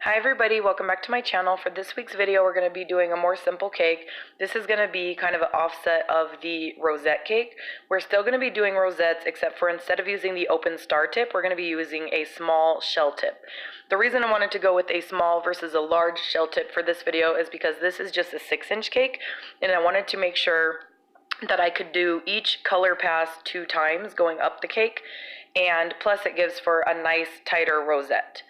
Hi everybody, welcome back to my channel. For this week's video, we're going to be doing a more simple cake. This is going to be kind of an offset of the rosette cake. We're still going to be doing rosettes, except for instead of using the open star tip, we're going to be using a small shell tip. The reason I wanted to go with a small versus a large shell tip for this video is because this is just a 6-inch cake, and I wanted to make sure that I could do each color pass 2 times going up the cake, and plus it gives for a nice tighter rosette.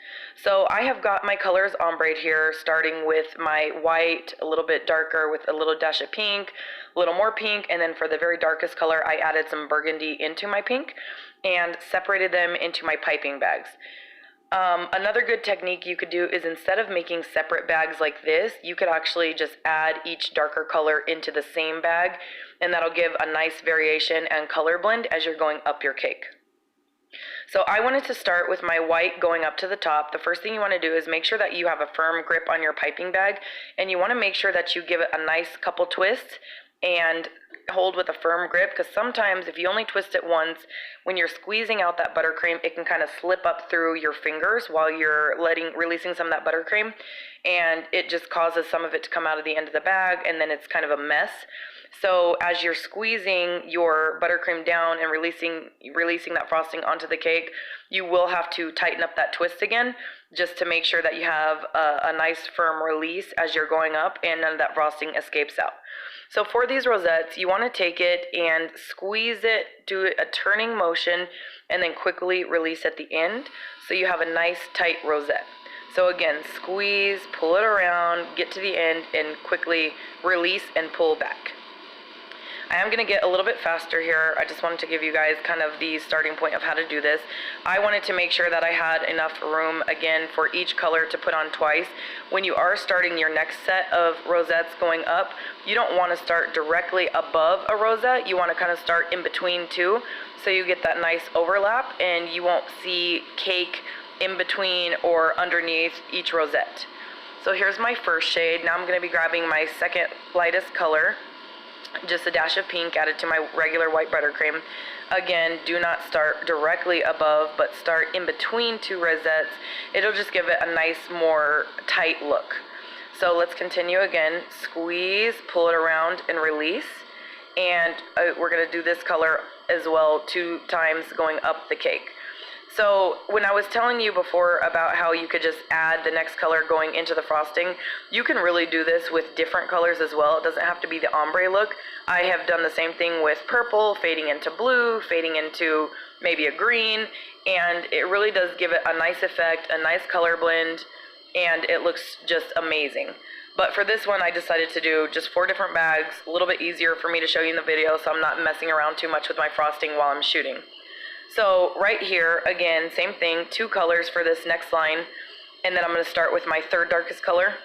So I have got my colors ombre here, starting with my white, a little bit darker with a little dash of pink, a little more pink, and then for the very darkest color I added some burgundy into my pink and separated them into my piping bags. Another good technique you could do is instead of making separate bags like this, you could actually just add each darker color into the same bag, and that'll give a nice variation and color blend as you're going up your cake. So I wanted to start with my white going up to the top. The first thing you want to do is make sure that you have a firm grip on your piping bag, and you want to make sure that you give it a nice couple twists and hold with a firm grip, because sometimes if you only twist it once, when you're squeezing out that buttercream, it can kind of slip up through your fingers while you're releasing some of that buttercream, and it just causes some of it to come out of the end of the bag, and then it's kind of a mess. So as you're squeezing your buttercream down and releasing that frosting onto the cake, you will have to tighten up that twist again, just to make sure that you have a nice firm release as you're going up and none of that frosting escapes out. So for these rosettes, you want to take it and squeeze it, do a turning motion, and then quickly release at the end, so you have a nice tight rosette. So again, squeeze, pull it around, get to the end, and quickly release and pull back. I am going to get a little bit faster here. I just wanted to give you guys kind of the starting point of how to do this. I wanted to make sure that I had enough room, again, for each color to put on twice. When you are starting your next set of rosettes going up, you don't want to start directly above a rosette. You want to kind of start in between two, so you get that nice overlap and you won't see cake in between or underneath each rosette. So here's my first shade. Now I'm going to be grabbing my second lightest color, just a dash of pink added to my regular white buttercream. Again, do not start directly above, but start in between two rosettes. It'll just give it a nice, more tight look. So let's continue again. Squeeze, pull it around, and release. And we're going to do this color as well 2 times going up the cake. So when I was telling you before about how you could just add the next color going into the frosting, you can really do this with different colors as well. It doesn't have to be the ombre look. I have done the same thing with purple, fading into blue, fading into maybe a green, and it really does give it a nice effect, a nice color blend, and it looks just amazing. But for this one, I decided to do just 4 different bags, a little bit easier for me to show you in the video, so I'm not messing around too much with my frosting while I'm shooting. So right here, again, same thing, 2 colors for this next line, and then I'm going to start with my third darkest color.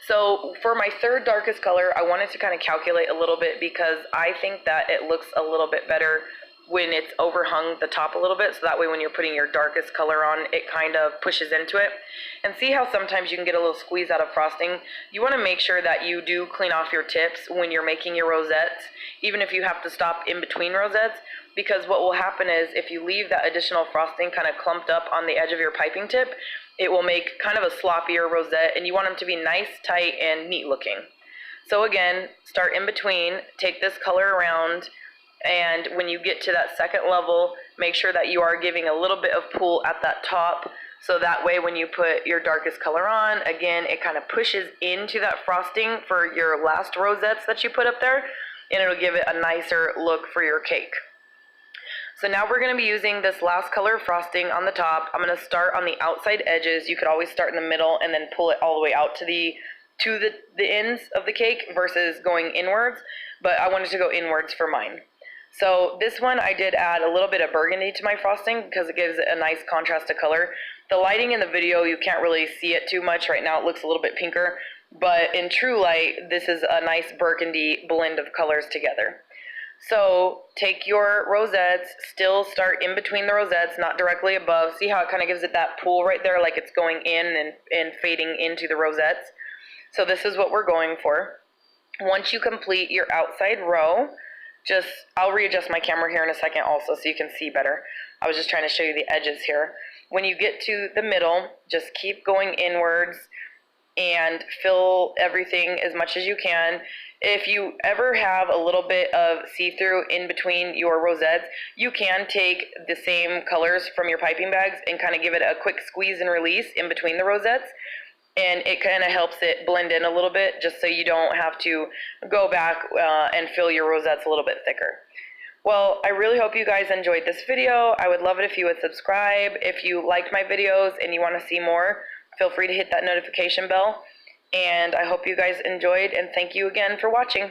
So for my third darkest color, I wanted to kind of calculate a little bit, because I think that it looks a little bit better when it's overhung the top a little bit, so that way when you're putting your darkest color on, it kind of pushes into it. And see how sometimes you can get a little squeeze out of frosting? You want to make sure that you do clean off your tips when you're making your rosettes, even if you have to stop in between rosettes, because what will happen is if you leave that additional frosting kind of clumped up on the edge of your piping tip, it will make kind of a sloppier rosette, and you want them to be nice, tight, and neat looking. So again, start in between, take this color around, and when you get to that second level, make sure that you are giving a little bit of pull at that top, so that way when you put your darkest color on, again, it kind of pushes into that frosting for your last rosettes that you put up there, and it'll give it a nicer look for your cake. So now we're going to be using this last color of frosting on the top. I'm going to start on the outside edges. You could always start in the middle and then pull it all the way out to the ends of the cake versus going inwards, but I wanted to go inwards for mine. So this one I did add a little bit of burgundy to my frosting because it gives it a nice contrast of color. The lighting in the video, you can't really see it too much. Right now it looks a little bit pinker, but in true light, this is a nice burgundy blend of colors together. So take your rosettes, still start in between the rosettes, not directly above. See how it kind of gives it that pull right there, like it's going in and fading into the rosettes. So this is what we're going for. Once you complete your outside row, I'll readjust my camera here in a second also so you can see better. I was just trying to show you the edges here. When you get to the middle, just keep going inwards and fill everything as much as you can. If you ever have a little bit of see-through in between your rosettes, you can take the same colors from your piping bags and kind of give it a quick squeeze and release in between the rosettes, and it kind of helps it blend in a little bit, just so you don't have to go back and fill your rosettes a little bit thicker. Well, I really hope you guys enjoyed this video. I would love it if you would subscribe. If you liked my videos and you want to see more, feel free to hit that notification bell. And I hope you guys enjoyed, and thank you again for watching.